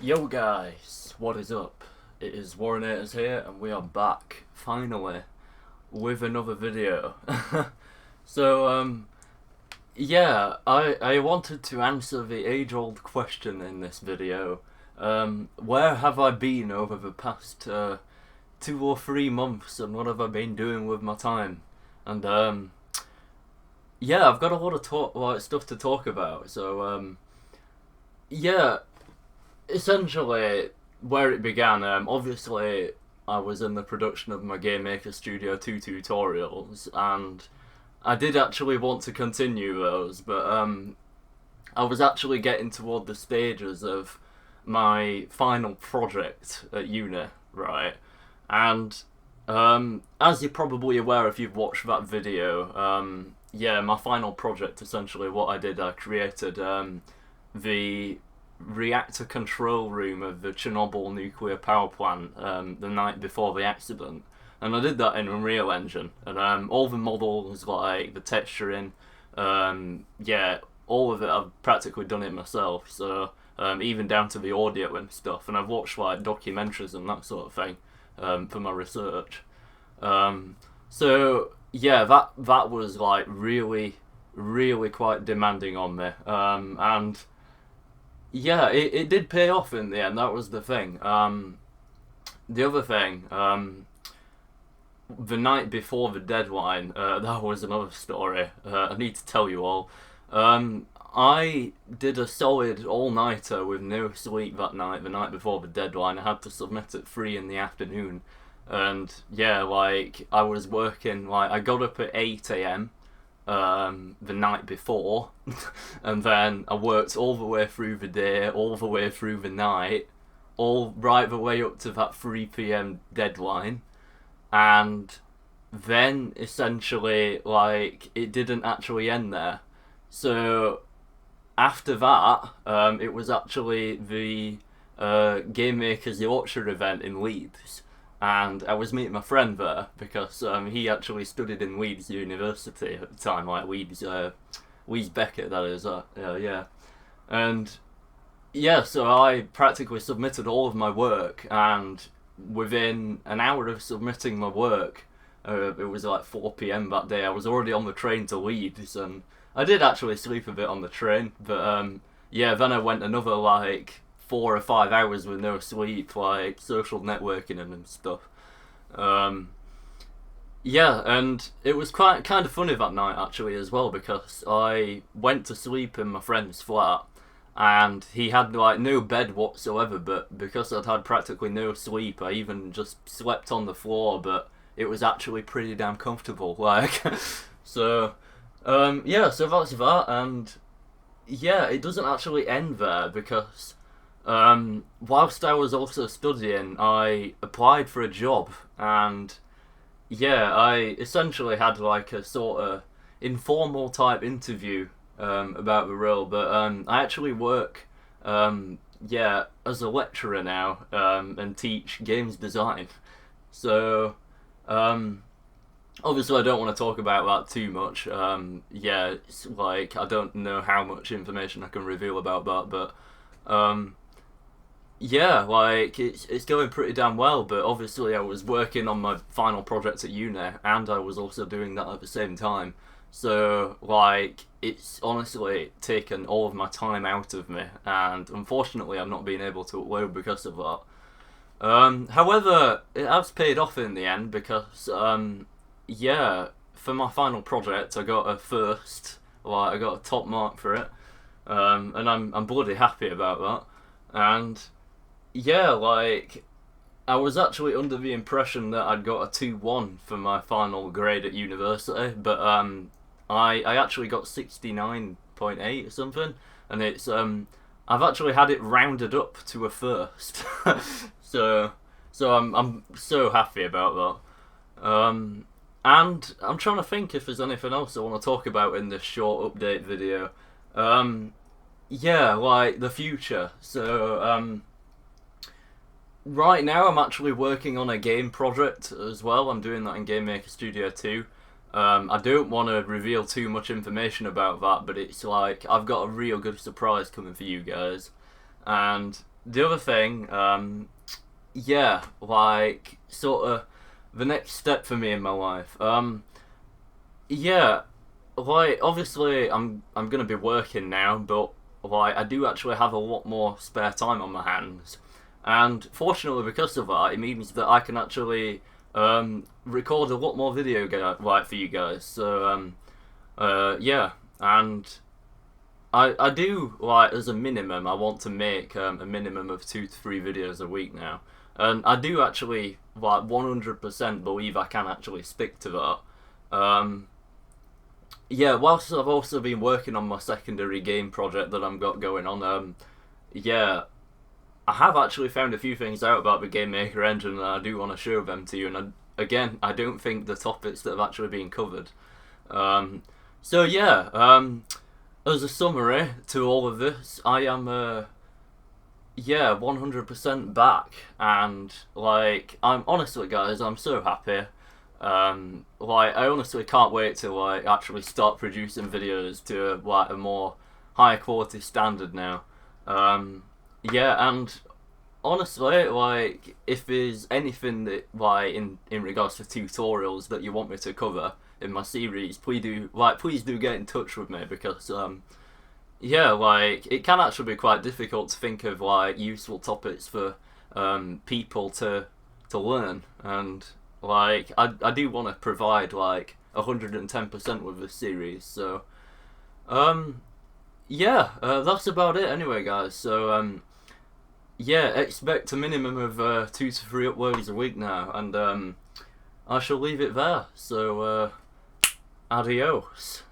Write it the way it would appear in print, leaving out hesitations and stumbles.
Yo guys, what is up? It is Warrenaterz here and we are back, finally, with another video. So, yeah, I wanted to answer the age-old question in this video. Where have I been over the past 2 or 3 months and what have I been doing with my time? And, yeah, I've got a lot of stuff to talk about, so, yeah. Essentially, where it began, obviously, I was in the production of my GameMaker Studio 2 tutorials, and I did actually want to continue those, but I was actually getting toward the stages of my final project at uni, right? And as you're probably aware if you've watched that video, yeah, my final project, essentially, what I did, I created the reactor control room of the Chernobyl nuclear power plant the night before the accident, and I did that in Unreal Engine, and all the models, like the texturing, yeah, all of it, I've practically done it myself, so even down to the audio and stuff, and I've watched like documentaries and that sort of thing for my research. So yeah, that was like really quite demanding on me, and yeah, it did pay off in the end. That was the thing. The other thing, the night before the deadline, that was another story. I need to tell you all. I did a solid all-nighter with no sleep that night, the night before the deadline. I had to submit at 3 in the afternoon. And yeah, like, I was working, like, I got up at 8 a.m. The night before, and then I worked all the way through the day, all the way through the night, all right the way up to that 3 p.m. deadline, and then essentially, like, it didn't actually end there. So after that, it was actually the GameMaker's Yorkshire event in Leeds. And I was meeting my friend there because he actually studied in Leeds University at the time, like Leeds Beckett, that is, yeah. And yeah, so I practically submitted all of my work, and within an hour of submitting my work, it was like 4 p.m. that day, I was already on the train to Leeds, and I did actually sleep a bit on the train, but yeah, then I went another like 4 or 5 hours with no sleep, like social networking and stuff. Yeah, and it was quite kind of funny that night actually as well, because I went to sleep in my friend's flat and he had like no bed whatsoever, but because I'd had practically no sleep, I even just slept on the floor, but it was actually pretty damn comfortable, like. So yeah, so that's that, and yeah, it doesn't actually end there, because whilst I was also studying, I applied for a job, and yeah, I essentially had like a sort of informal type interview about the role, but I actually work, yeah, as a lecturer now, and teach games design. So obviously I don't want to talk about that too much. Yeah, it's like, I don't know how much information I can reveal about that, but yeah, like, it's going pretty damn well, but obviously I was working on my final project at uni, and I was also doing that at the same time. So, like, it's honestly taken all of my time out of me, and unfortunately I've not been able to upload because of that. However, it has paid off in the end, because, yeah, for my final project I got a first, like, I got a top mark for it, and I'm bloody happy about that. And yeah, like, I was actually under the impression that I'd got a 2-1 for my final grade at university, but I actually got 69.8 or something, and it's I've actually had it rounded up to a first. so I'm so happy about that. And I'm trying to think if there's anything else I want to talk about in this short update video. Yeah, like the future. So right now I'm actually working on a game project as well. I'm doing that in GameMaker Studio 2. I don't want to reveal too much information about that, but it's like, I've got a real good surprise coming for you guys. And the other thing, yeah, like sort of the next step for me in my life. Yeah, like obviously I'm gonna be working now, but like I do actually have a lot more spare time on my hands, and fortunately because of that, it means that I can actually record a lot more video like for you guys. So yeah, and I do like as a minimum I want to make a minimum of 2 to 3 videos a week now, and I do actually like 100% believe I can actually stick to that. Yeah, whilst I've also been working on my secondary game project that I've got going on, yeah, I have actually found a few things out about the GameMaker engine and I do want to show them to you, and again, I don't think the topics that have actually been covered. So yeah, as a summary to all of this, I am, yeah, 100% back, and like, I'm honestly, guys, I'm so happy. Like, I honestly can't wait to like actually start producing videos to like a more high quality standard now. Yeah, and honestly, like, if there's anything that like in regards to tutorials that you want me to cover in my series, please do get in touch with me, because yeah, like, it can actually be quite difficult to think of like useful topics for people to learn, and like I do want to provide like 110% with this series. So yeah, that's about it anyway, guys. So yeah, expect a minimum of 2 to 3 uploads a week now, and I shall leave it there. So adios.